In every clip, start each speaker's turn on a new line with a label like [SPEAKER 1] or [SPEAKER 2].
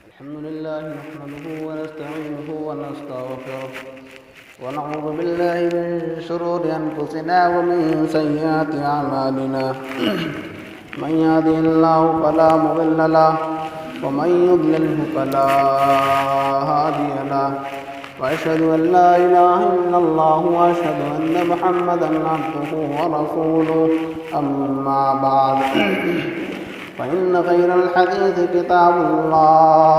[SPEAKER 1] الحمد لله نحمده ونستعينه ونستغفره ونعوذ بالله من شرور أنفسنا ومن سيئات أعمالنا من يهده الله فلا مضل له ومن يضلله فلا هادي له وأشهد أن لا إله إلا الله وأشهد أن محمدا عبده ورسوله أما بعد فإن خير الحديث كتاب الله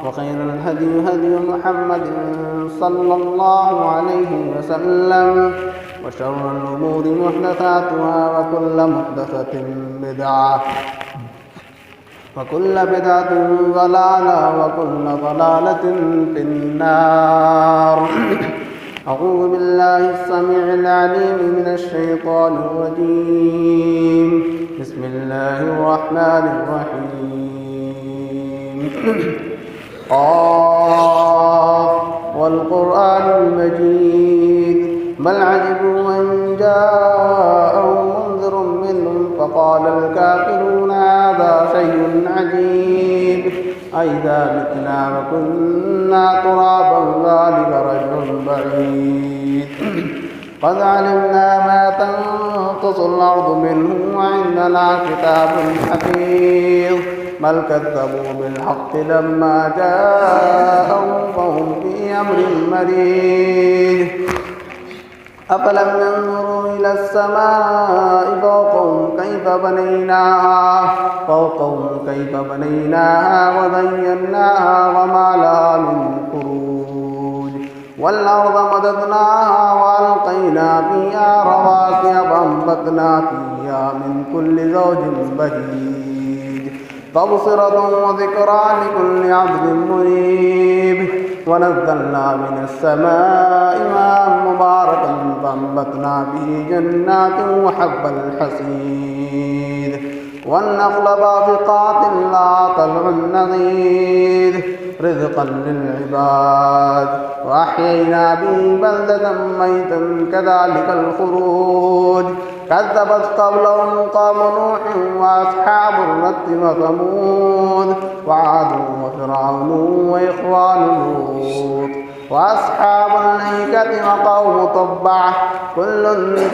[SPEAKER 1] وخير الهدي هدي محمد صلى الله عليه وسلم وشر الأمور محدثاتها وكل محدثة بدعة وكل بدعة ضلالة وكل ضلالة في النار. أعوذ بالله السميع العليم من الشيطان الرجيم. بسم الله الرحمن الرحيم. قاف والقرآن المجيد بل عجبوا أن جاءهم منذر منهم فقال الكافرون هذا شيء عجيب أئذا متنا وكنا ترابا ذلك رجل بعيد قد علمنا ما تنقص الأرض منهم وعندنا كتاب حفيظ بل كذبوا بالحق لما جاءهم فهم في أمر مريج أفلم ينظروا إلى السماء فوقهم كيف بنيناها وزيناها وما لها من فروج والأرض مددناها وألقينا فيها رواسي فأنبتنا فيها من كل زوج بهيج تبصرة وذكرى لكل عبد منيب ونزلنا من السماء ماء مباركا فأنبتنا به جنات وحب الحصيد والنخل باسقات لها طلع نضيد رزقا للعباد وأحيينا به بلدة ميتا كذلك الخروج كذبت قبلهم قوم نوح وأصحاب الرس وثمود وعاد وفرعون وإخوان لوط وأصحاب الأيكة وقوم تبع كل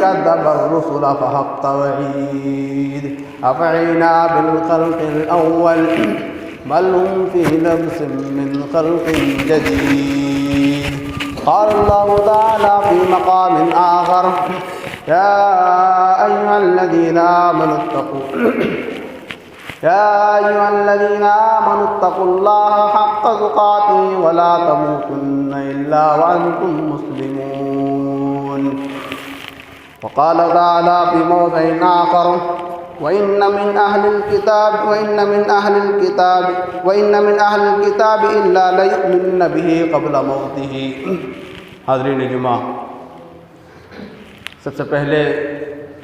[SPEAKER 1] كذب الرسل فحق وعيد أفعينا بالخلق الأول بل هم في لبس من خلق جديد. قال الله تعالى في مقام آخر يا أيها الذين آمنوا اتقوا الله حق تقاته ولا تموتن إلا وأنتم مسلمون. وقال تعالى في موضع آخر وإن من أهل الكتاب إلا ليؤمنن به قبل موته. حاضرین جمعہ، سب سے پہلے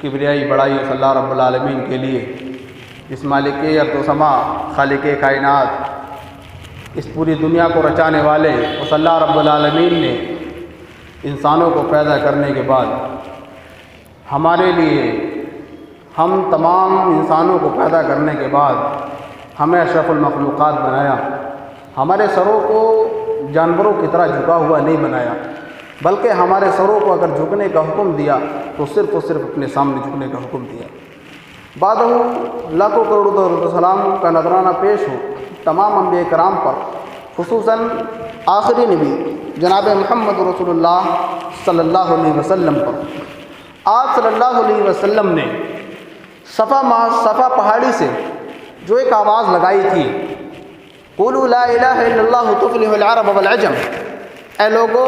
[SPEAKER 1] کبریائی بڑائی صلی اللہ رب العالمین کے لیے، اس مالک ارض و سما، خالق کائنات، اس پوری دنیا کو رچانے والے صلی اللہ رب العالمین نے انسانوں کو پیدا کرنے کے بعد ہمارے لیے، ہم تمام انسانوں کو پیدا کرنے کے بعد ہمیں اشرف المخلوقات بنایا. ہمارے سروں کو جانوروں کی طرح جھکا ہوا نہیں بنایا، بلکہ ہمارے سروں کو اگر جھکنے کا حکم دیا تو صرف اور صرف اپنے سامنے جھکنے کا حکم دیا. بعد لاکھوں کروڑوں درود و سلام کا نذرانہ پیش ہو تمام انبیاء کرام پر، خصوصاً آخری نبی جناب محمد رسول اللہ صلی اللہ علیہ وسلم پر. آپ صلی اللہ علیہ وسلم نے صفا پہاڑی سے جو ایک آواز لگائی تھی، قولوا لا الہ الا اللہ تفلح العرب والعجم، اے لوگو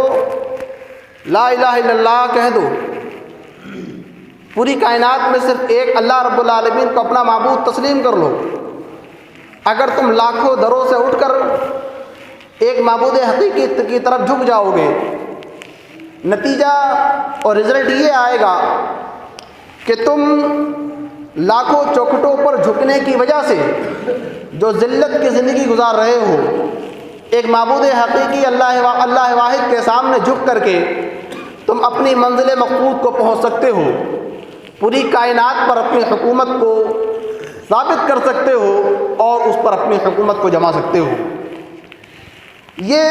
[SPEAKER 1] لا الہ الا اللہ کہہ دو، پوری کائنات میں صرف ایک اللہ رب العالمین کو اپنا معبود تسلیم کر لو. اگر تم لاکھوں دروں سے اٹھ کر ایک معبود حقیقی کی طرف جھک جاؤ گے، نتیجہ اور رزلٹ یہ آئے گا کہ تم لاکھوں چوکھٹوں پر جھکنے کی وجہ سے جو ذلت کی زندگی گزار رہے ہو، ایک معبود حقیقی اللہ واحد کے سامنے جھک کر کے تم اپنی منزل مقصود کو پہنچ سکتے ہو. پوری کائنات پر اپنی حکومت کو ثابت کر سکتے ہو اور اس پر اپنی حکومت کو جما سکتے ہو۔ یہ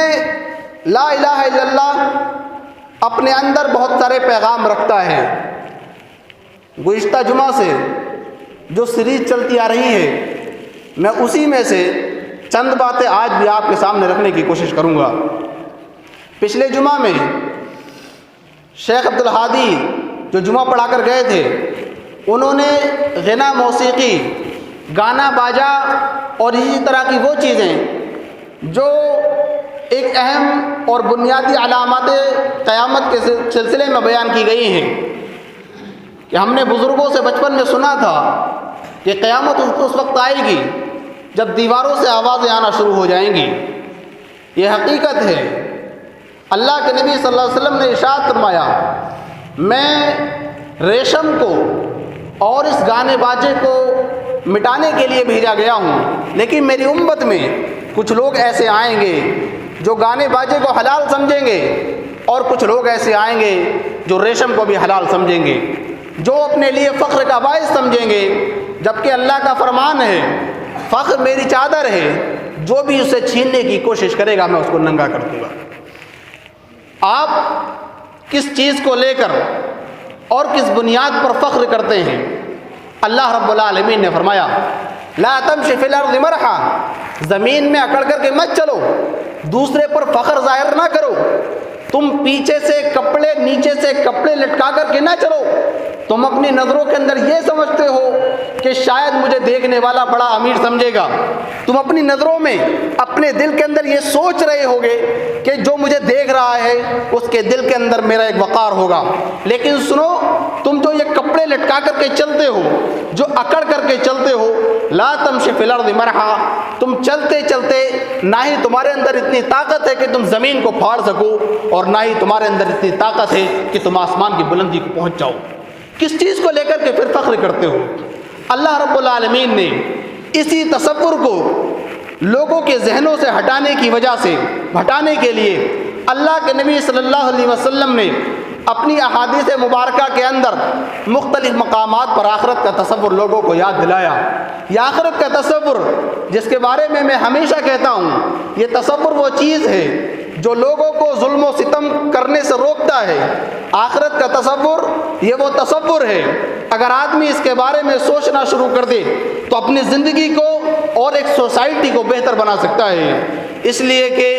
[SPEAKER 1] لا الہ الا اللہ اپنے اندر بہت سارے پیغام رکھتا ہے۔ گزشتہ جمعہ سے جو سیریز چلتی آ رہی ہے، میں اسی میں سے چند باتیں آج بھی آپ کے سامنے رکھنے کی کوشش کروں گا۔ پچھلے جمعہ میں شیخ عبدالہادی جو جمعہ پڑھا کر گئے تھے، انہوں نے غنا موسیقی، گانا باجا اور اسی طرح کی وہ چیزیں جو ایک اہم اور بنیادی علامات قیامت کے سلسلے میں بیان کی گئی ہیں کہ ہم نے بزرگوں سے بچپن میں سنا تھا کہ قیامت اس وقت آئے گی جب دیواروں سے آوازیں آنا شروع ہو جائیں گی۔ یہ حقیقت ہے۔ اللہ کے نبی صلی اللہ علیہ وسلم نے ارشاد فرمایا، میں ریشم کو اور اس گانے باجے کو مٹانے کے لیے بھیجا گیا ہوں، لیکن میری امت میں کچھ لوگ ایسے آئیں گے جو گانے باجے کو حلال سمجھیں گے، اور کچھ لوگ ایسے آئیں گے جو ریشم کو بھی حلال سمجھیں گے، جو اپنے لیے فخر کا باعث سمجھیں گے، جبکہ اللہ کا فرمان ہے فخر میری چادر ہے، جو بھی اسے چھیننے کی کوشش کرے گا میں اس کو ننگا کر دوں گا۔ آپ کس چیز کو لے کر اور کس بنیاد پر فخر کرتے ہیں؟ اللہ رب العالمین نے فرمایا، لا تمشی فی الارض مرحا، زمین میں اکڑ کر کے مت چلو، دوسرے پر فخر ظاہر نہ کرو، تم پیچھے سے کپڑے، نیچے سے کپڑے لٹکا کر کے نہ چلو، تم اپنی نظروں کے اندر یہ سمجھتے ہو کہ شاید مجھے دیکھنے والا بڑا امیر سمجھے گا، تم اپنی نظروں میں اپنے دل کے اندر یہ سوچ رہے ہوگے کہ جو مجھے دیکھ رہا ہے اس کے دل کے اندر میرا ایک وقار ہوگا، لیکن سنو، تم جو یہ کپڑے لٹکا کر کے چلتے ہو، جو اکڑ کر کے چلتے ہو، لا تمشی فی الارض مرحا، تم چلتے چلتے نہ ہی تمہارے اندر اتنی طاقت ہے کہ تم زمین کو پھاڑ سکو، اور نہ ہی تمہارے اندر اتنی طاقت ہے کہ تم آسمان کی بلندی کو پہنچ جاؤ۔ کس چیز کو لے کر کے پھر فخر کرتے ہو؟ اللہ رب العالمین نے اسی تصور کو لوگوں کے ذہنوں سے ہٹانے کے لیے اللہ کے نبی صلی اللہ علیہ وسلم نے اپنی احادیث مبارکہ کے اندر مختلف مقامات پر آخرت کا تصور لوگوں کو یاد دلایا۔ یہ آخرت کا تصور جس کے بارے میں ہمیشہ کہتا ہوں، یہ تصور وہ چیز ہے جو لوگوں کو ظلم و ستم کرنے سے روکتا ہے۔ آخرت کا تصور یہ وہ تصور ہے، اگر آدمی اس کے بارے میں سوچنا شروع کر دے تو اپنی زندگی کو اور ایک سوسائٹی کو بہتر بنا سکتا ہے۔ اس لیے کہ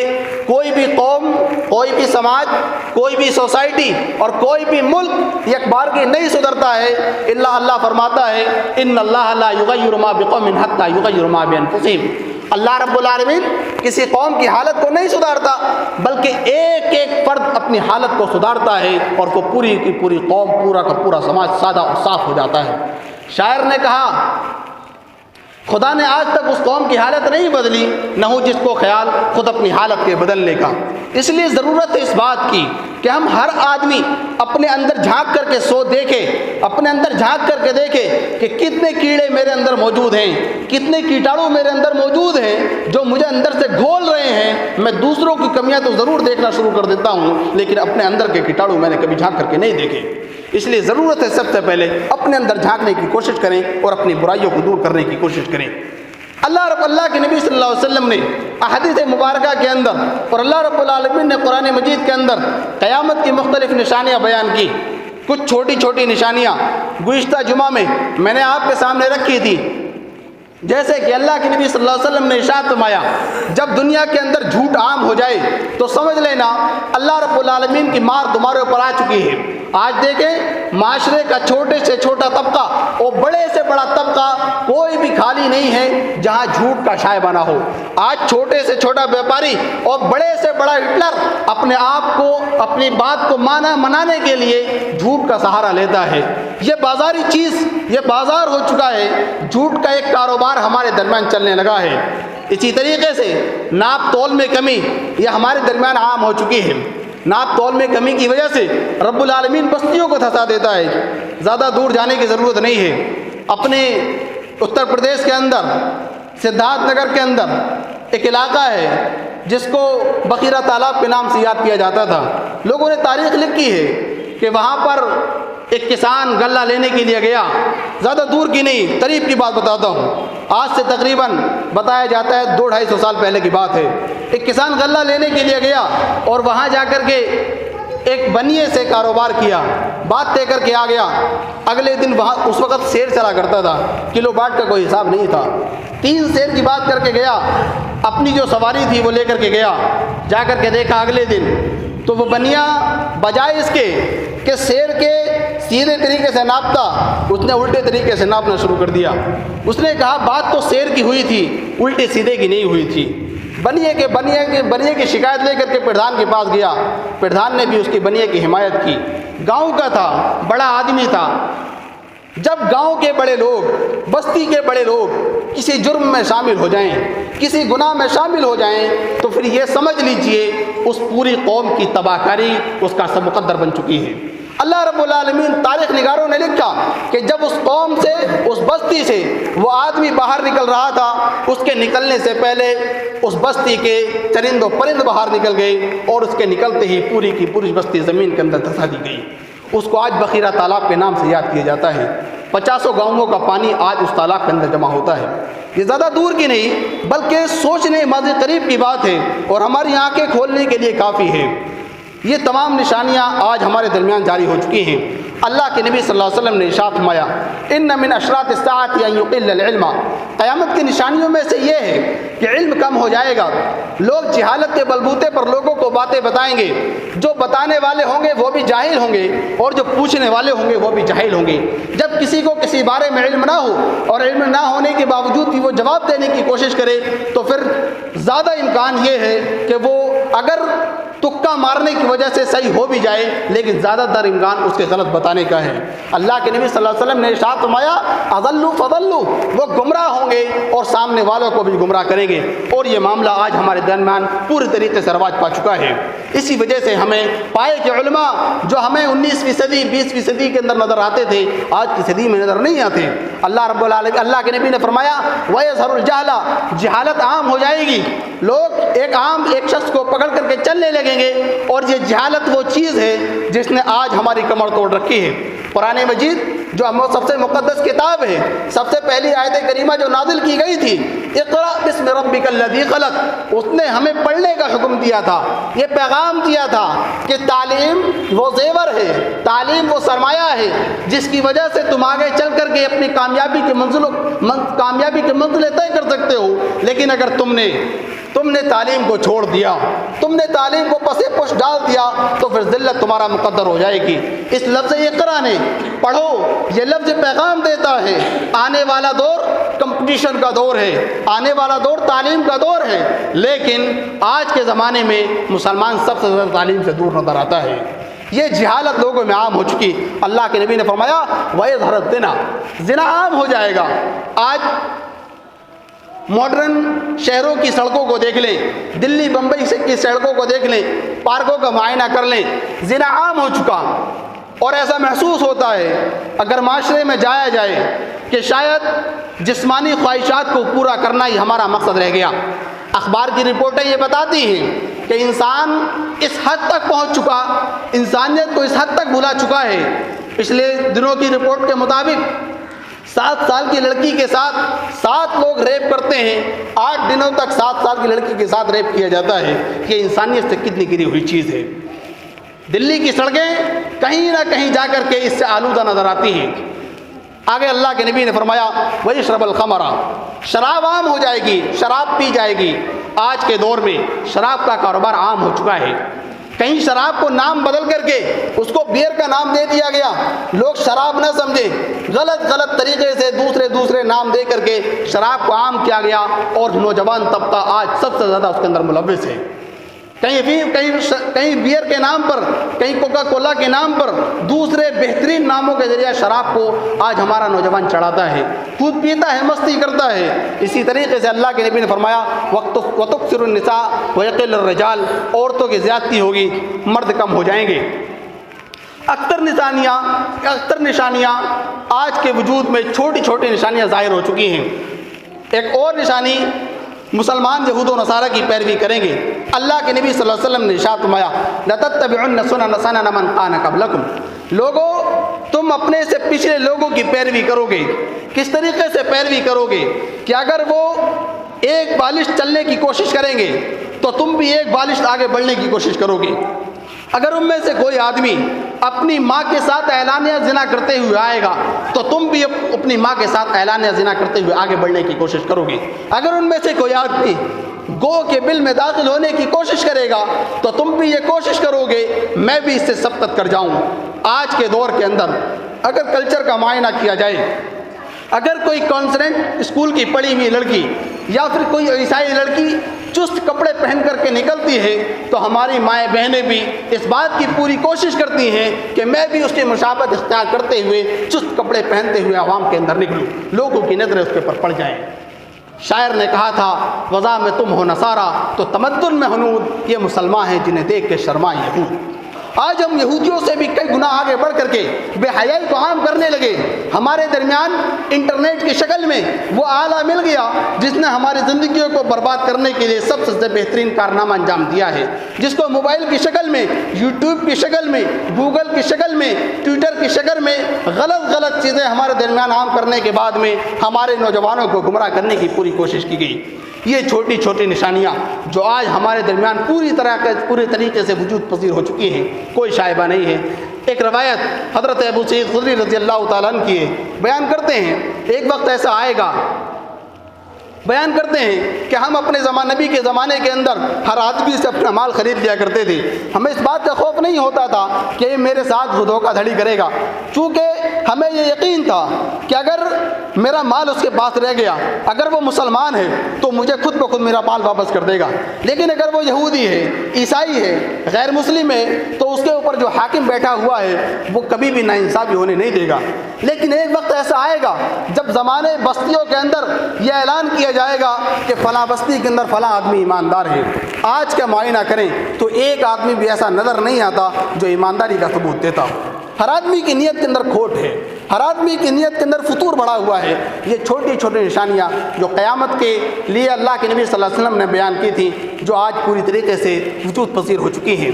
[SPEAKER 1] کوئی بھی قوم، کوئی بھی سماج، کوئی بھی سوسائٹی اور کوئی بھی ملک یک بار کی نہیں سدھرتا ہے الا اللہ فرماتا ہے ان اللہ لا یغیر ما بقوم حتی یغیر ما بانفسہم۔ اللہ رب العالمین کسی قوم کی حالت کو نہیں سدھارتا، بلکہ ایک ایک فرد اپنی حالت کو سدھارتا ہے، اور وہ پوری کی پوری قوم، پورا کا پورا سماج سادہ اور صاف ہو جاتا ہے۔ شاعر نے کہا، خدا نے آج تک اس قوم کی حالت نہیں بدلی، نہ ہو جس کو خیال خود اپنی حالت کے بدلنے کا۔ اس لیے ضرورت ہے اس بات کی کہ ہم ہر آدمی اپنے اندر جھانک کر کے دیکھے، اپنے اندر جھانک کر کے دیکھے کہ کتنے کیڑے میرے اندر موجود ہیں، کتنے کیٹاڑو میرے اندر موجود ہیں جو مجھے اندر سے گھول رہے ہیں۔ میں دوسروں کی کمیاں تو ضرور دیکھنا شروع کر دیتا ہوں، لیکن اپنے اندر کے کیٹاڑو میں نے کبھی جھانک کر کے نہیں دیکھے۔ اس لیے ضرورت ہے سب سے پہلے اپنے اندر جھانکنے کی کوشش کریں اور اپنی برائیوں کو دور کرنے کی کوشش کریں۔ اللہ کے نبی صلی اللہ علیہ وسلم نے احادیث مبارکہ کے اندر اور اللہ رب العالمین نے قرآن مجید کے اندر قیامت کی مختلف نشانیاں بیان کی۔ کچھ چھوٹی چھوٹی نشانیاں گزشتہ جمعہ میں نے آپ کے سامنے رکھی تھی، جیسے کہ اللہ کے نبی صلی اللہ علیہ وسلم نے ارشاد فرمایا، جب دنیا کے اندر جھوٹ عام ہو جائے تو سمجھ لینا اللہ رب العالمین کی مار تمہارے اوپر آ چکی ہے۔ آج دیکھیں معاشرے کا چھوٹے سے چھوٹا طبقہ اور بڑے سے بڑا طبقہ کوئی بھی خالی نہیں ہے جہاں جھوٹ کا شائبہ نہ ہو۔ آج چھوٹے سے چھوٹا بیپاری اور بڑے سے بڑا ہٹلر اپنے آپ کو، اپنی بات کو منانے کے لیے جھوٹ کا سہارا لیتا ہے۔ یہ بازاری چیز، یہ بازار ہو چکا ہے، جھوٹ کا ایک کاروبار ہمارے درمیان چلنے لگا ہے۔ اسی طریقے سے ناپ تول میں کمی یہ ہمارے درمیان عام ہو چکی ہے۔ ناپ تول میں کمی کی وجہ سے رب العالمین بستیوں کو دھسا دیتا ہے۔ زیادہ دور جانے کی ضرورت نہیں ہے، اپنے اتر پردیش کے اندر سدھارتھ نگر کے اندر ایک علاقہ ہے جس کو بخیرہ تالاب کے نام سے یاد کیا جاتا تھا۔ لوگوں نے تاریخ لکھی ہے کہ وہاں پر ایک کسان غلہ لینے کے لیے گیا، زیادہ دور کی نہیں، قریب کی بات بتاتا ہوں، آج سے تقریباً بتایا جاتا ہے 200-250 سال پہلے کی بات ہے۔ ایک کسان غلہ لینے کے لیے گیا اور وہاں جا کر کے ایک بنیے سے کاروبار کیا، بات طے کر کے آ گیا۔ اگلے دن وہاں اس وقت سیر چلا کرتا تھا، کلو باٹ کا کوئی حساب نہیں تھا، 3 سیر کی بات کر کے گیا، اپنی جو سواری تھی وہ لے کر کے گیا، جا کر کے دیکھا اگلے دن تو وہ بنیا بجائے اس کے کہ سیر کے سیدھے طریقے سے ناپتا، اس نے الٹے طریقے سے ناپنا شروع کر دیا۔ اس نے کہا بات تو سیر کی ہوئی تھی، الٹے سیدھے کی نہیں ہوئی تھی۔ بنیے کی شکایت لے کر کے پردھان کے پاس گیا، پردھان نے بھی اس کی بنیے کی حمایت کی۔ گاؤں کا تھا، بڑا آدمی تھا۔ جب گاؤں کے بڑے لوگ، بستی کے بڑے لوگ کسی جرم میں شامل ہو جائیں، کسی گناہ میں شامل ہو جائیں، تو پھر یہ سمجھ لیجئے اس پوری قوم کی تباہ کاری اس کا سب مقدر بن چکی ہے۔ اللہ رب العالمین تاریخ نگاروں نے لکھا کہ جب اس قوم سے، اس بستی سے وہ آدمی باہر نکل رہا تھا، اس کے نکلنے سے پہلے اس بستی کے چرند و پرند باہر نکل گئے، اور اس کے نکلتے ہی پوری کی پوری بستی زمین کے اندر دھسا دی گئی۔ اس کو آج بخیرہ تالاب کے نام سے یاد کیا جاتا ہے۔ 50 گاؤں کا پانی آج اس تالاب کے اندر جمع ہوتا ہے۔ یہ زیادہ دور کی نہیں بلکہ سوچنے ماضی قریب کی بات ہے، اور ہماری آنکھیں کھولنے کے لیے کافی ہے۔ یہ تمام نشانیاں آج ہمارے درمیان جاری ہو چکی ہیں۔ اللہ کے نبی صلی اللہ علیہ وسلم نے ارشاد فرمایا، ان من اشراط الساعۃ ان یقل العلم، قیامت کی نشانیوں میں سے یہ ہے کہ علم کم ہو جائے گا، لوگ جہالت کے بلبوتے پر لوگوں کو باتیں بتائیں گے، جو بتانے والے ہوں گے وہ بھی جاہل ہوں گے، اور جو پوچھنے والے ہوں گے وہ بھی جاہل ہوں گے۔ جب کسی کو کسی بارے میں علم نہ ہو، اور علم نہ ہونے کے باوجود بھی وہ جواب دینے کی کوشش کرے، تو پھر زیادہ امکان یہ ہے کہ وہ اگر تکا مارنے کی وجہ سے صحیح ہو بھی جائے، لیکن زیادہ تر امکان اس کے غلط بتانے کا ہے۔ اللہ کے نبی صلی اللہ علیہ وسلم نے ارشاد فرمایا، اضلوا فضلوا، وہ گمراہ ہوں گے اور سامنے والوں کو بھی گمراہ کریں گے، اور یہ معاملہ آج ہمارے درمیان پوری طریقے سے رواج پا چکا ہے۔ اسی وجہ سے ہمیں پائے کہ علماء جو ہمیں 19ویں صدی 20ویں صدی کے اندر نظر آتے تھے، آج کی صدی میں نظر نہیں آتے۔ اللہ رب العالمین، اللہ کے نبی نے فرمایا، وَيَظْهَرُ الْجَهْلَ، جہالت عام ہو جائے گی، لوگ ایک شخص کو پکڑ کر کے چلنے لگیں گے، اور یہ جہالت وہ چیز ہے جس نے آج ہماری کمر توڑ رکھی ہے۔ قرآن مجید جو سب سے مقدس کتاب ہے، سب سے پہلی آیت کریمہ جو نازل کی گئی تھی، اقرأ بسم ربک الذی خلق، اس نے ہمیں پڑھنے کا حکم دیا تھا، یہ پیغام دیا تھا کہ تعلیم وہ زیور ہے، تعلیم وہ سرمایہ ہے جس کی وجہ سے تم آگے چل کر کے اپنی کامیابی کی منزلیں طے کر سکتے ہو۔ لیکن اگر تم نے تعلیم کو چھوڑ دیا، تم نے تعلیم کو پسے پش ڈال دیا، تو پھر ذلت تمہارا مقدر ہو جائے گی۔ اس لفظ اقرا نے، پڑھو، یہ لفظ پیغام دیتا ہے آنے والا دور کمپٹیشن کا دور ہے، آنے والا دور تعلیم کا دور ہے، لیکن آج کے زمانے میں مسلمان سب سے زیادہ تعلیم سے دور نظر آتا ہے۔ یہ جہالت لوگوں میں عام ہو چکی۔ اللہ کے نبی نے فرمایا، وَيَظْهَرُ الزِّنَا، زنا عام ہو جائے گا۔ آج ماڈرن شہروں کی سڑکوں کو دیکھ لیں، دلی بمبئی کی سڑکوں کو دیکھ لیں، پارکوں کا معائنہ کر لیں، زنا عام ہو چکا، اور ایسا محسوس ہوتا ہے اگر معاشرے میں جایا جائے کہ شاید جسمانی خواہشات کو پورا کرنا ہی ہمارا مقصد رہ گیا۔ اخبار کی رپورٹیں یہ بتاتی ہیں کہ انسان اس حد تک پہنچ چکا، انسانیت کو اس حد تک بھلا چکا ہے۔ پچھلے دنوں کی رپورٹ کے مطابق 7 سال کی لڑکی کے ساتھ 7 لوگ ریپ کرتے ہیں، 8 دنوں تک 7 سال کی لڑکی کے ساتھ ریپ کیا جاتا ہے۔ یہ انسانیت سے کتنی گری ہوئی چیز ہے۔ دلی کی سڑکیں کہیں نہ کہیں جا کر کے اس سے آلودہ نظر آتی ہیں۔ آگے اللہ کے نبی نے فرمایا، وَيَشْرَبَ الْخَمْرَ، شراب عام ہو جائے گی، شراب پی جائے گی۔ آج کے دور میں شراب کا کاروبار عام ہو چکا ہے۔ کہیں شراب کو نام بدل کر کے اس کو بیئر کا نام دے دیا گیا، لوگ شراب نہ سمجھے، غلط طریقے سے دوسرے نام دے کر کے شراب کو عام کیا گیا، اور نوجوان طبقہ آج سب سے زیادہ اس کے اندر ملوث ہے۔ کہیں بیئر کے نام پر، کہیں کوکا کولا کے نام پر، دوسرے بہترین ناموں کے ذریعے شراب کو آج ہمارا نوجوان چڑھاتا ہے، خود پیتا ہے، مستی کرتا ہے۔ اسی طریقے سے اللہ کے نبی نے فرمایا، وَتُكْثِرُ النِّسَاءَ وَيَقِلُّ الرِّجَالُ، عورتوں کی زیادتی ہوگی، مرد کم ہو جائیں گے۔ اکثر نشانیاں آج کے وجود میں چھوٹی چھوٹی نشانیاں ظاہر ہو چکی ہیں۔ ایک اور نشانی، مسلمان یہود و نصارہ کی پیروی کریں گے۔ اللہ کے نبی صلی اللہ علیہ وسلم نے ارشاد فرمایا، لَتَتَّبِعُنَّ سُنَنَ مَنْ كَانَ قَبْلَكُمْ، لوگو تم تم اپنے سے پچھلے لوگوں کی پیروی کرو گے. کس طریقے سے پیروی کرو گے کہ اگر وہ ایک بالش چلنے کی کوشش کریں گے تو تم بھی ایک بالش آگے بڑھنے کی کوشش کرو گے. اگر ان میں سے کوئی آدمی اپنی ماں کے ساتھ اعلانیہ زنا کرتے ہوئے آئے گا تو تم بھی اپنی ماں کے ساتھ اعلانیہ زنا کرتے ہوئے آگے بڑھنے کی کوشش کرو گے. اگر ان میں سے کوئی آدمی گو کے بل میں داخل ہونے کی کوشش کرے گا تو تم بھی یہ کوشش کرو گے میں بھی اس سے سبقت کر جاؤں. آج کے دور کے اندر اگر کلچر کا معائنہ کیا جائے، اگر کوئی کانسرنٹ اسکول کی پڑھی ہوئی لڑکی یا پھر کوئی عیسائی لڑکی چست کپڑے پہن کر کے نکلتی ہے تو ہماری مائیں بہنیں بھی اس بات کی پوری کوشش کرتی ہیں کہ میں بھی اس کی مشابہت اختیار کرتے ہوئے چست کپڑے پہنتے ہوئے عوام کے اندر نکلوں، لوگوں کی نظریں اس کے پر پڑ جائیں. شاعر نے کہا تھا وضع میں تم ہو نصارہ تو تمدن میں ہنود، یہ مسلمان ہیں جنہیں دیکھ کے شرمائیں یہود. آج ہم یہودیوں سے بھی کئی گنا آگے بڑھ کر کے بے حیائی کو عام کرنے لگے. ہمارے درمیان انٹرنیٹ کی شکل میں وہ آلہ مل گیا جس نے ہماری زندگیوں کو برباد کرنے کے لیے سب سے بہترین کارنامہ انجام دیا ہے، جس کو موبائل کی شکل میں، یوٹیوب کی شکل میں، گوگل کی شکل میں، ٹویٹر کی شکل میں غلط چیزیں ہمارے درمیان عام کرنے کے بعد میں ہمارے نوجوانوں کو گمراہ کرنے کی پوری کوشش کی گئی. یہ چھوٹی چھوٹی نشانیاں جو آج ہمارے درمیان پوری طریقے سے وجود پذیر ہو چکی ہیں، کوئی شائبہ نہیں ہے. ایک روایت حضرت ابو سعید خدری رضی اللہ تعالیٰ عنہ کی ہے. بیان کرتے ہیں ایک وقت ایسا آئے گا، بیان کرتے ہیں کہ ہم اپنے نبی کے زمانے کے اندر ہر آدمی سے اپنا مال خرید لیا کرتے تھے. ہمیں اس بات کا خوف نہیں ہوتا تھا کہ یہ میرے ساتھ دھوکہ دھڑی کرے گا، چونکہ ہمیں یہ یقین تھا کہ اگر میرا مال اس کے پاس رہ گیا، اگر وہ مسلمان ہے تو مجھے خود بخود میرا مال واپس کر دے گا. لیکن اگر وہ یہودی ہے، عیسائی ہے، غیر مسلم ہے تو اس کے اوپر جو حاکم بیٹھا ہوا ہے وہ کبھی بھی ناانصافی ہونے نہیں دے گا. لیکن ایک وقت ایسا آئے گا جب زمانے بستیوں کے اندر یہ اعلان کیا جائے گا کہ فلاں بستی کے اندر فلاں آدمی ایماندار ہے. آج کا معائنہ کریں تو ایک آدمی بھی ایسا نظر نہیں آتا جو ایمانداری کا ثبوت دیتا. ہر آدمی کی نیت کے اندر کھوٹ ہے، ہر آدمی کی نیت کے اندر فتور بڑھا ہوا ہے. یہ چھوٹی چھوٹی نشانیاں جو قیامت کے لیے اللہ کے نبی صلی اللہ علیہ وسلم نے بیان کی تھی جو آج پوری طریقے سے وجود پذیر ہو چکی ہیں.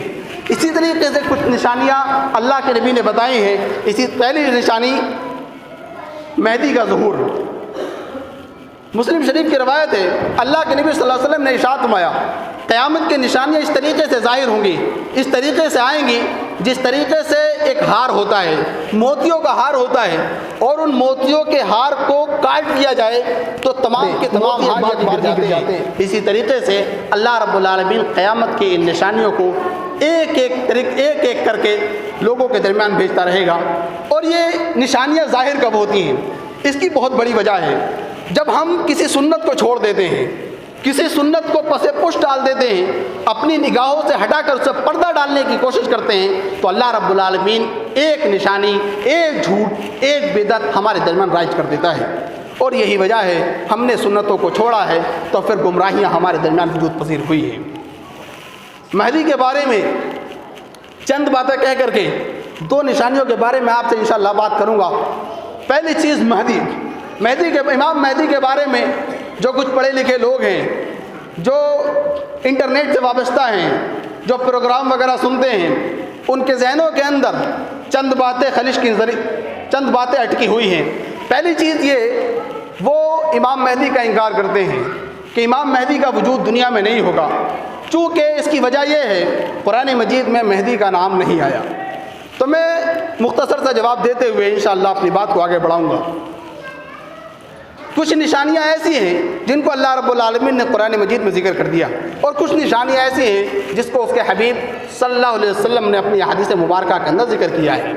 [SPEAKER 1] اسی طریقے سے کچھ نشانیاں اللہ کے نبی نے بتائی ہیں. اسی پہلی نشانی مہدی کا ظہور. مسلم شریف کی روایت ہے اللہ کے نبی صلی اللہ علیہ وسلم نے ارشاد فرمایا قیامت کی نشانیاں اس طریقے سے ظاہر ہوں گی، اس طریقے سے آئیں گی جس طریقے سے ایک ہار ہوتا ہے، موتیوں کا ہار ہوتا ہے، اور ان موتیوں کے ہار کو کاٹ دیا جائے تو تمام کے تمام ہار گر جاتے ہیں. اسی طریقے سے اللہ رب العالمین قیامت کی ان نشانیوں کو ایک ایک کر کے لوگوں کے درمیان بھیجتا رہے گا. اور یہ نشانیاں ظاہر کب ہوتی ہیں؟ اس کی بہت بڑی وجہ ہے جب ہم کسی سنت کو چھوڑ دیتے ہیں، کسی سنت کو پس پش ڈال دیتے ہیں، اپنی نگاہوں سے ہٹا کر اسے پردہ ڈالنے کی کوشش کرتے ہیں تو اللہ رب العالمین ایک نشانی، ایک جھوٹ، ایک بدعت ہمارے درمیان رائج کر دیتا ہے. اور یہی وجہ ہے ہم نے سنتوں کو چھوڑا ہے تو پھر گمراہیاں ہمارے درمیان وجود پذیر ہوئی ہیں. مہدی کے بارے میں چند باتیں کہہ کر کے دو نشانیوں کے بارے میں آپ سے انشاءاللہ بات کروں گا. پہلی چیز امام مہدی کے بارے میں جو کچھ پڑھے لکھے لوگ ہیں، جو انٹرنیٹ سے وابستہ ہیں، جو پروگرام وغیرہ سنتے ہیں، ان کے ذہنوں کے اندر چند باتیں اٹکی ہوئی ہیں. پہلی چیز یہ، وہ امام مہدی کا انکار کرتے ہیں کہ امام مہدی کا وجود دنیا میں نہیں ہوگا، چونکہ اس کی وجہ یہ ہے قرآن مجید میں مہدی کا نام نہیں آیا. تو میں مختصر سا جواب دیتے ہوئے انشاءاللہ اپنی بات کو آگے بڑھاؤں گا. کچھ نشانیاں ایسی ہیں جن کو اللہ رب العالمین نے قرآن مجید میں ذکر کر دیا، اور کچھ نشانیاں ایسی ہیں جس کو اس کے حبیب صلی اللہ علیہ وسلم نے اپنی حدیث مبارکہ کے اندر ذکر کیا ہے.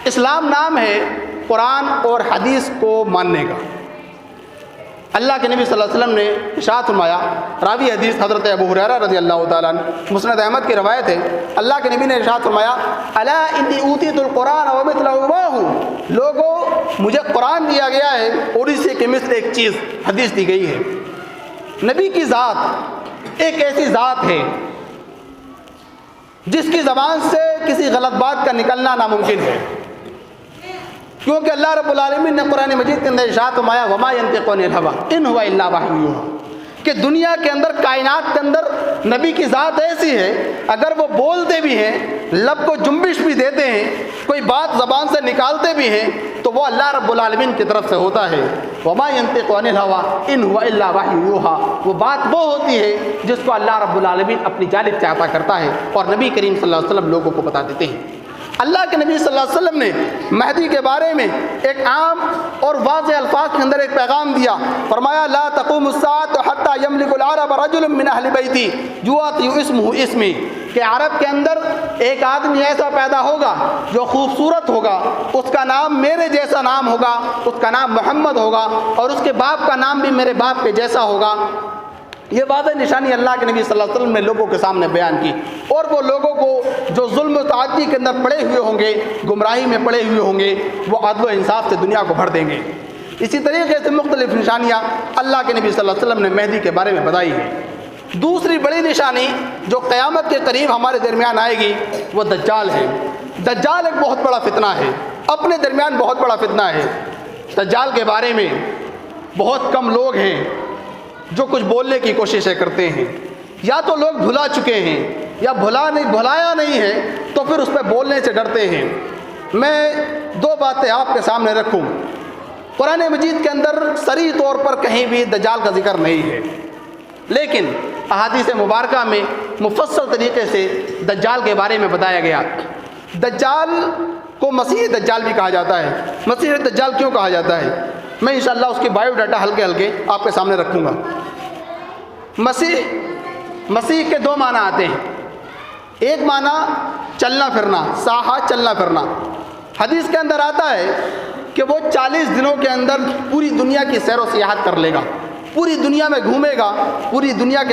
[SPEAKER 1] اسلام نام ہے قرآن اور حدیث کو ماننے کا. اللہ کے نبی صلی اللہ علیہ وسلم نے ارشاد فرمایا، راوی حدیث حضرت ابو ہریرہ رضی اللہ تعالیٰ عنہ، مسند احمد کی روایت ہے، اللہ کے نبی نے ارشاد فرمایا الا انی اوتیت القرآن ومثلہ معہ، لوگوں مجھے قرآن دیا گیا ہے اور اسی کے مثل ایک چیز حدیث دی گئی ہے. نبی کی ذات ایک ایسی ذات ہے جس کی زبان سے کسی غلط بات کا نکلنا ناممکن ہے، کیونکہ اللہ رب العالمین نے قرآن مجید کے اندر ارشاد فرمایا وما ينطق عن الهوى ان هو الا وحی یوحی، کہ دنیا کے اندر، کائنات کے اندر نبی کی ذات ایسی ہے، اگر وہ بولتے بھی ہیں، لب کو جنبش بھی دیتے ہیں، کوئی بات زبان سے نکالتے بھی ہیں، تو وہ اللہ رب العالمین کی طرف سے ہوتا ہے۔ وما ينطق عن الهوى ان هو الا وحی یوحى، وہ بات وہ ہوتی ہے جس کو اللہ رب العالمین اپنی جانب سے عطا کرتا ہے اور نبی کریم صلی اللہ علیہ وسلم لوگوں کو بتا دیتے ہیں۔ اللہ کے نبی صلی اللہ علیہ وسلم نے مہدی کے بارے میں ایک عام اور واضح الفاظ کے اندر ایک پیغام دیا، فرمایا لا تقوم الساعة حتى يملك العرب رجل من اہل بیتی یؤتی اسمہ اسمی، کہ عرب کے اندر ایک آدمی ایسا پیدا ہوگا جو خوبصورت ہوگا، اس کا نام میرے جیسا نام ہوگا، اس کا نام محمد ہوگا، اور اس کے باپ کا نام بھی میرے باپ کے جیسا ہوگا۔ یہ واضح نشانی اللہ کے نبی صلی اللہ علیہ وسلم نے لوگوں کے سامنے بیان کی، اور وہ لوگوں کو جو ظلم و تعدی کے اندر پڑے ہوئے ہوں گے، گمراہی میں پڑے ہوئے ہوں گے، وہ عدل و انصاف سے دنیا کو بھر دیں گے۔ اسی طریقے سے مختلف نشانیاں اللہ کے نبی صلی اللہ علیہ وسلم نے مہدی کے بارے میں بتائی ہیں۔ دوسری بڑی نشانی جو قیامت کے قریب ہمارے درمیان آئے گی وہ دجال ہے۔ دجال ایک بہت بڑا فتنہ ہے، اپنے درمیان بہت بڑا فتنہ ہے۔ دجال کے بارے میں بہت کم لوگ ہیں جو کچھ بولنے کی کوششیں کرتے ہیں، یا تو لوگ بھلا چکے ہیں یا بھلایا نہیں ہے تو پھر اس پہ بولنے سے ڈرتے ہیں۔ میں دو باتیں آپ کے سامنے رکھوں۔ قرآن مجید کے اندر صریح طور پر کہیں بھی دجال کا ذکر نہیں ہے، لیکن احادیث مبارکہ میں مفصل طریقے سے دجال کے بارے میں بتایا گیا۔ دجال کو مسیح دجال بھی کہا جاتا ہے۔ مسیح دجال کیوں کہا جاتا ہے؟ میں انشاءاللہ اس کی بایو ڈاٹا ہلکے ہلکے آپ کے سامنے رکھوں گا۔ مسیح کے دو معنی آتے ہیں۔ ایک معنی چلنا پھرنا، ساحہ چلنا پھرنا۔ حدیث کے اندر آتا ہے کہ وہ 40 دنوں کے اندر پوری دنیا کی سیر و سیاحت کر لے گا، پوری دنیا میں گھومے گا، پوری دنیا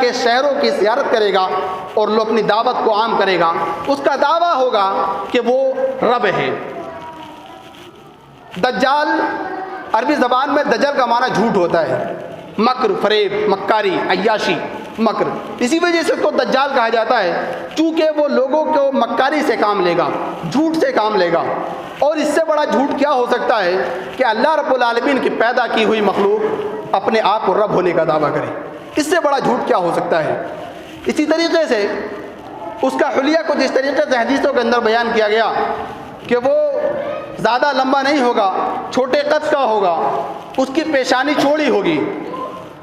[SPEAKER 1] کے شہروں کی زیارت کرے گا اور لوگ اپنی دعوت کو عام کرے گا۔ اس کا دعویٰ ہوگا کہ وہ رب ہے۔ دجال عربی زبان میں دجل کا معنی جھوٹ ہوتا ہے، مکر، فریب، مکاری، عیاشی، مکر۔ اسی وجہ سے اس کو دجال کہا جاتا ہے، چونکہ وہ لوگوں کو مکاری سے کام لے گا، جھوٹ سے کام لے گا۔ اور اس سے بڑا جھوٹ کیا ہو سکتا ہے کہ اللہ رب العالمین کی پیدا کی ہوئی مخلوق اپنے آپ کو رب ہونے کا دعویٰ کرے؟ اس سے بڑا جھوٹ کیا ہو سکتا ہے؟ اسی طریقے سے اس کا حلیہ کو جس طریقے سے حدیثوں کے اندر بیان کیا گیا کہ وہ زیادہ لمبا نہیں ہوگا، چھوٹے قد کا ہوگا، اس کی پیشانی چوڑی ہوگی،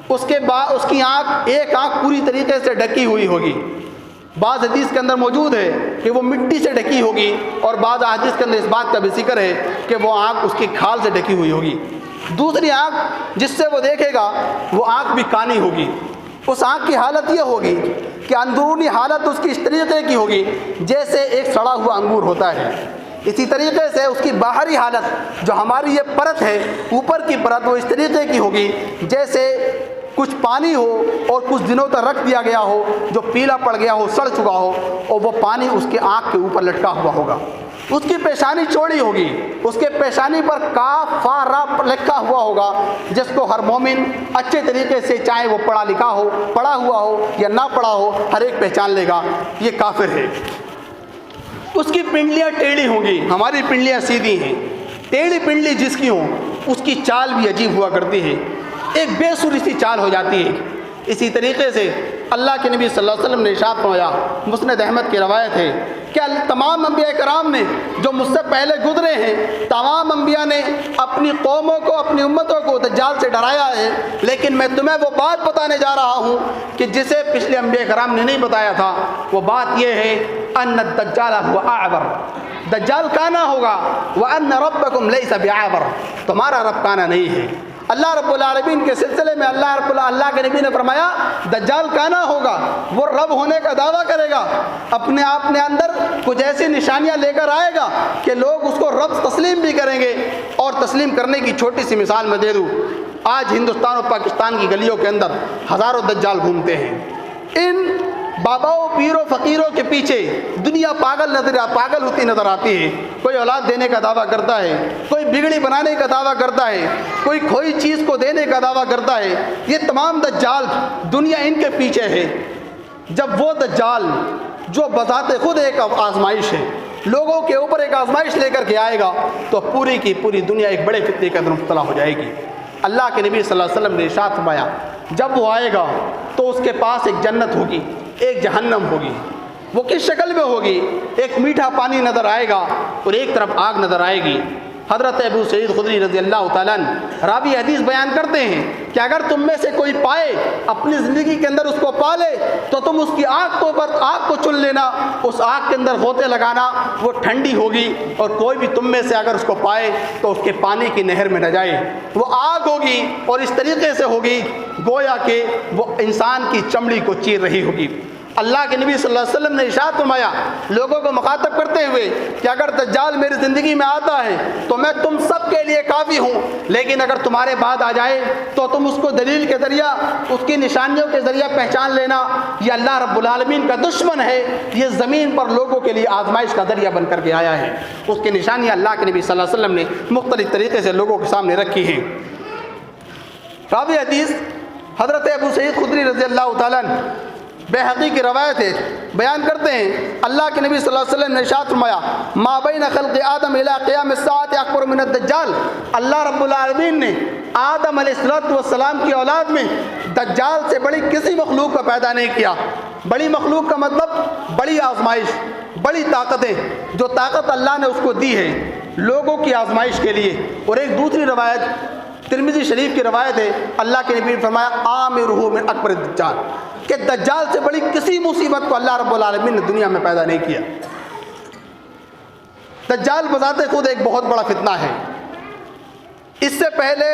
[SPEAKER 1] اس کے بعد اس کی ایک آنکھ پوری طریقے سے ڈھکی ہوئی ہوگی۔ بعض حدیث کے اندر موجود ہے کہ وہ مٹی سے ڈھکی ہوگی، اور بعض حدیث کے اندر اس بات کا بھی ذکر ہے کہ وہ آنکھ اس کی کھال سے ڈھکی ہوئی ہوگی۔ دوسری آنکھ جس سے وہ دیکھے گا وہ آنکھ بھی کانی ہوگی۔ اس آنکھ کی حالت یہ ہوگی کہ اندرونی حالت اس کی اس طریقے کی ہوگی جیسے ایک سڑا ہوا انگور ہوتا ہے۔ اسی طریقے سے اس کی باہری حالت جو ہماری یہ پرت ہے، اوپر کی پرت، وہ اس طریقے کی ہوگی جیسے کچھ پانی ہو اور کچھ دنوں تک رکھ دیا گیا ہو، جو پیلا پڑ گیا ہو، سڑ چکا ہو، اور وہ پانی اس کے آنکھ کے اوپر لٹکا ہوا ہوگا۔ اس کی پیشانی چوڑی ہوگی، اس کے پیشانی پر کاف فا را لکھا ہوا ہوگا، جس کو ہر مومن اچھے طریقے سے، چاہے وہ پڑھا لکھا ہو، پڑھا ہوا ہو یا نہ پڑھا ہو، ہر ایک پہچان لے گا یہ کافر ہے۔ اس کی پنڈلیاں ٹیڑھی ہوں گی، ہماری پنڈلیاں سیدھی ہیں۔ ٹیڑھی پنڈلی جس کی ہوں اس کی چال بھی عجیب ہوا کرتی ہے، ایک بے سری سی چال ہو جاتی ہے۔ اسی طریقے سے اللہ کے نبی صلی اللہ علیہ وسلم نے ارشاد فرمایا، مسند احمد کی روایت ہے کہ تمام انبیاء کرام نے جو مجھ سے پہلے گزرے ہیں، تمام انبیاء نے اپنی قوموں کو، اپنی امتوں کو دجال سے ڈرایا ہے، لیکن میں تمہیں وہ بات بتانے جا رہا ہوں کہ جسے پچھلے انبیاء کرام نے نہیں بتایا تھا۔ وہ بات یہ ہے ان الدجال هو اعور، دجال کانا ہوگا، وان ربکم لیس بعور، تمہارا رب کانا نہیں ہے۔ اللہ رب العالمین کے سلسلے میں اللہ کے نبی نے فرمایا دجال کانا ہوگا، وہ رب ہونے کا دعویٰ کرے گا، اپنے آپ نے اندر کچھ ایسی نشانیاں لے کر آئے گا کہ لوگ اس کو رب تسلیم بھی کریں گے۔ اور تسلیم کرنے کی چھوٹی سی مثال میں دے دوں، آج ہندوستان اور پاکستان کی گلیوں کے اندر ہزاروں دجال گھومتے ہیں۔ ان باباؤں، پیروں، فقیروں کے پیچھے دنیا پاگل ہوتی نظر آتی ہے۔ کوئی اولاد دینے کا دعویٰ کرتا ہے، کوئی بگڑی بنانے کا دعویٰ کرتا ہے، کوئی کھوئی چیز کو دینے کا دعویٰ کرتا ہے۔ یہ تمام دجال دنیا ان کے پیچھے ہے۔ جب وہ دجال جو بذات خود ایک آزمائش ہے، لوگوں کے اوپر ایک آزمائش لے کر کے آئے گا تو پوری کی پوری دنیا ایک بڑے فتنے کے اندر مبتلا ہو جائے گی۔ اللہ کے نبی صلی اللہ علیہ وسلم نے ارشاد فرمایا، جب وہ آئے گا تو اس کے پاس ایک جنت ہوگی، ایک جہنم ہوگی۔ وہ کس شکل میں ہوگی؟ ایک میٹھا پانی نظر آئے گا اور ایک طرف آگ نظر آئے گی۔ حضرت ابو سعید خدری رضی اللہ تعالیٰ عنہ راوی حدیث بیان کرتے ہیں کہ اگر تم میں سے کوئی پائے اپنی زندگی کے اندر اس کو پالے تو تم اس کی آگ کو چن لینا، اس آگ کے اندر غوطے لگانا، وہ ٹھنڈی ہوگی، اور کوئی بھی تم میں سے اگر اس کو پائے تو اس کے پانی کی نہر میں نہ جائے۔ وہ آگ ہوگی اور اس طریقے سے ہوگی گویا کہ وہ انسان کی چمڑی کو چیر رہی ہوگی۔ اللہ کے نبی صلی اللہ علیہ وسلم نے ارشاد فرمایا لوگوں کو مخاطب کرتے ہوئے کہ اگر دجال میری زندگی میں آتا ہے تو میں تم سب کے لیے کافی ہوں، لیکن اگر تمہارے بعد آ جائے تو تم اس کو دلیل کے ذریعہ، اس کی نشانیوں کے ذریعہ پہچان لینا یہ اللہ رب العالمین کا دشمن ہے، یہ زمین پر لوگوں کے لیے آزمائش کا ذریعہ بن کر کے آیا ہے۔ اس کی نشانیاں اللہ کے نبی صلی اللہ علیہ وسلم نے مختلف طریقے سے لوگوں کے سامنے رکھی ہیں۔ راوی حدیث حضرت ابو سعید خدری رضی اللہ تعالیٰ عنہ بحقی کی روایت ہے، بیان کرتے ہیں اللہ کے نبی صلی اللہ علیہ وسلم نے ارشاد فرمایا ما بین خلق آدم الی قیام الساعۃ اکبر من الدجال۔ اللہ رب العالمین نے آدم علیہ السلام کی اولاد میں دجال سے بڑی کسی مخلوق کو پیدا نہیں کیا۔ بڑی مخلوق کا مطلب بڑی آزمائش، بڑی طاقتیں، جو طاقت اللہ نے اس کو دی ہے لوگوں کی آزمائش کے لیے۔ اور ایک دوسری روایت ترمذی شریف کی روایت ہے، اللہ کے نبی نے فرمایا آمرہ من اکبر الدجال، کہ دجال سے بڑی کسی مصیبت کو اللہ رب العالمین نے دنیا میں پیدا نہیں کیا۔ دجال بذات خود ایک بہت بڑا فتنہ ہے۔ اس سے پہلے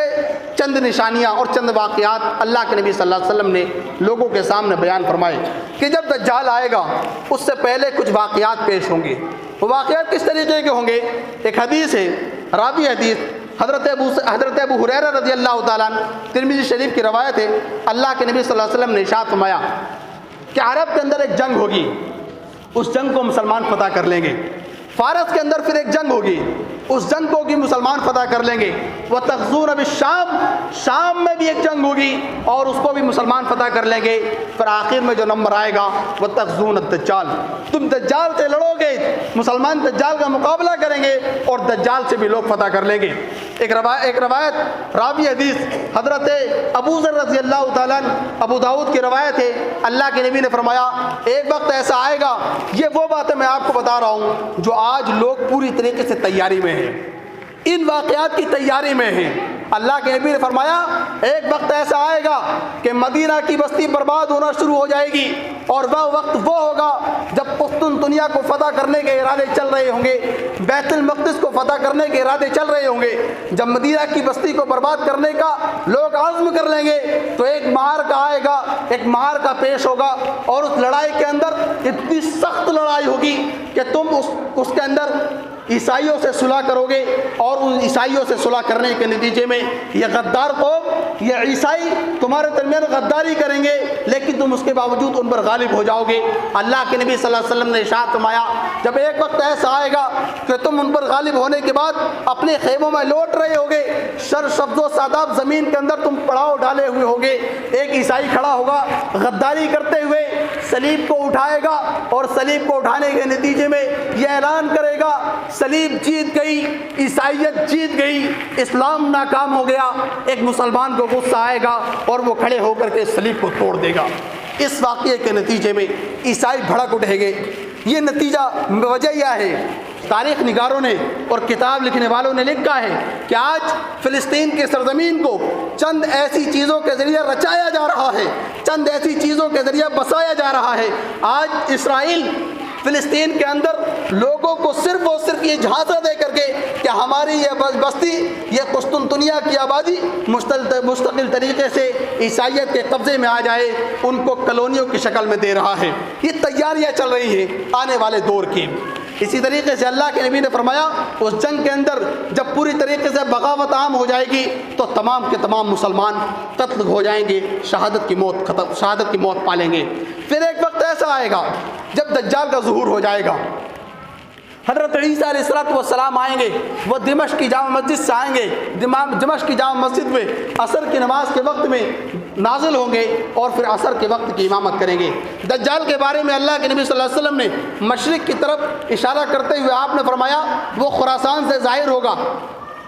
[SPEAKER 1] چند نشانیاں اور چند واقعات اللہ کے نبی صلی اللہ علیہ وسلم نے لوگوں کے سامنے بیان فرمائے کہ جب دجال آئے گا اس سے پہلے کچھ واقعات پیش ہوں گے۔ وہ واقعات کس طریقے کے ہوں گے؟ ایک حدیث ہے، راوی حدیث حضرت ابو ہریرہ رضی اللہ تعالیٰ عنہ، ترمذی شریف کی روایت ہے، اللہ کے نبی صلی اللہ علیہ وسلم نے ارشاد فرمایا کہ عرب کے اندر ایک جنگ ہوگی، اس جنگ کو مسلمان فتح کر لیں گے۔ فارس کے اندر پھر ایک جنگ ہوگی، اس جنگ کو بھی مسلمان فتح کر لیں گے۔ وَتَغْزُونَ بِالشَّامِ، شام میں بھی ایک جنگ ہوگی اور اس کو بھی مسلمان فتح کر لیں گے۔ پھر آخر میں جو نمبر آئے گا وَتَغْزُونَ الدَّجَّالِ، تم دجال سے لڑو گے، مسلمان دجال کا مقابلہ کریں گے اور دجال سے بھی لوگ فتح کر لیں گے۔ ایک روایت راوی حدیث حضرت ابو ذر رضی اللہ تعالیٰ عنہ، ابو داؤد کی روایت ہے، اللہ کے نبی نے فرمایا ایک وقت ایسا آئے گا، یہ وہ باتیں میں آپ کو بتا رہا ہوں جو آج لوگ پوری طریقے سے تیاری میں ہیں، ان واقعات کی تیاری میں ہیں۔ اللہ کے نبی نے فرمایا ایک وقت ایسا آئے گا کہ مدینہ کی بستی برباد ہونا شروع ہو جائے گی، اور وہ وقت وہ ہوگا جب قسطنطنیہ کو فتح کرنے کے ارادے چل رہے ہوں گے، بیت المقدس کو فتح کرنے کے ارادے چل رہے ہوں گے، جب مدینہ کی بستی کو برباد کرنے کا لوگ عزم کر لیں گے تو ایک معرکہ آئے گا، ایک معرکہ پیش ہوگا، اور اس لڑائی کے اندر اتنی سخت لڑائی ہوگی کہ تم اس کے اندر عیسائیوں سے صلح کرو گے، اور ان عیسائیوں سے صلح کرنے کے نتیجے میں یہ غدار قوم، یہ عیسائی تمہارے درمیان غداری کریں گے، لیکن تم اس کے باوجود ان پر غالب ہو جاؤ گے۔ اللہ کے نبی صلی اللہ علیہ وسلم نے ارشاد فرمایا جب ایک وقت ایسا آئے گا کہ تم ان پر غالب ہونے کے بعد اپنے خیموں میں لوٹ رہے ہوگے، سبز و ساداب زمین کے اندر تم پڑاؤ ڈالے ہوئے ہوگے، ایک عیسائی کھڑا ہوگا غداری کرتے ہوئے، صلیب کو اٹھائے گا، اور صلیب کو اٹھانے کے نتیجے میں یہ اعلان کرے گا صلیب جیت گئی، عیسائیت جیت گئی، اسلام ناکام ہو گیا۔ ایک مسلمان کو غصہ آئے گا اور وہ کھڑے ہو کر کے صلیب کو توڑ دے گا۔ اس واقعے کے نتیجے میں عیسائی بھڑک اٹھیں گے۔ یہ نتیجہ وجہ یہ ہے، تاریخ نگاروں نے اور کتاب لکھنے والوں نے لکھا ہے کہ آج فلسطین کے سرزمین کو چند ایسی چیزوں کے ذریعے رچایا جا رہا ہے، چند ایسی چیزوں کے ذریعے بسایا جا رہا ہے۔ آج اسرائیل فلسطین کے اندر لوگوں کو صرف اور صرف یہ جھانسا دے کر کے کہ ہماری یہ بستی، یہ قسطنطنیہ کی آبادی مستقل طریقے سے عیسائیت کے قبضے میں آ جائے، ان کو کالونیوں کی شکل میں دے رہا ہے۔ یہ تیاریاں چل رہی ہیں آنے والے دور کی۔ اسی طریقے سے اللہ کے نبی نے فرمایا اس جنگ کے اندر جب پوری طریقے سے بغاوت عام ہو جائے گی تو تمام کے تمام مسلمان قتل ہو جائیں گے، شہادت کی موت پالیں گے۔ پھر ایک وقت ایسا آئے گا جب دجال کا ظہور ہو جائے گا، حضرت عیسیٰ علیہ السلام آئیں گے، وہ دمشق کی جامع مسجد سے آئیں گے، دمشق کی جامع مسجد میں عصر کی نماز کے وقت میں نازل ہوں گے اور پھر عصر کے وقت کی امامت کریں گے۔ دجال کے بارے میں اللہ کے نبی صلی اللہ علیہ وسلم نے مشرق کی طرف اشارہ کرتے ہوئے آپ نے فرمایا وہ خراسان سے ظاہر ہوگا،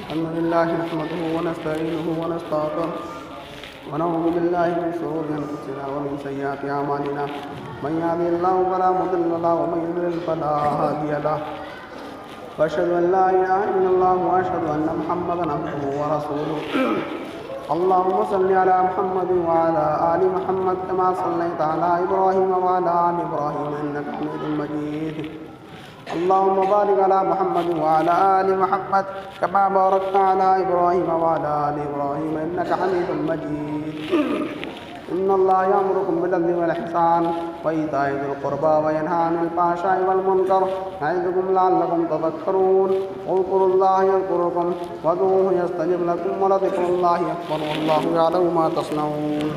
[SPEAKER 1] الحمد لله نحمده ونستعينه ونستغفره ونعوذ بالله من شرور أنفسنا ومن سيئات أعمالنا من يهده الله فلا مضل له ومن يضلل فلا هادي له وأشهد أن لا إله إلا الله وأشهد أن محمدا عبده ورسوله اللهم صل على محمد وعلى آل محمد كما صليت على إبراهيم وعلى آل إبراهيم إنك حميد مجيد اللهم بارك على محمد وعلى آل محمد كما باركت على إبراهيم وعلى آل إبراهيم إنك حميد مجيد إن الله يأمركم بالعدل والإحسان وإيتاء ذي القربى وينهى عن الفحشاء والمنكر يعظكم لعلكم تذكرون اذكروا الله يذكركم وادعوه يستجب لكم ولذكر الله أكبر والله يعلم ما تصنعون.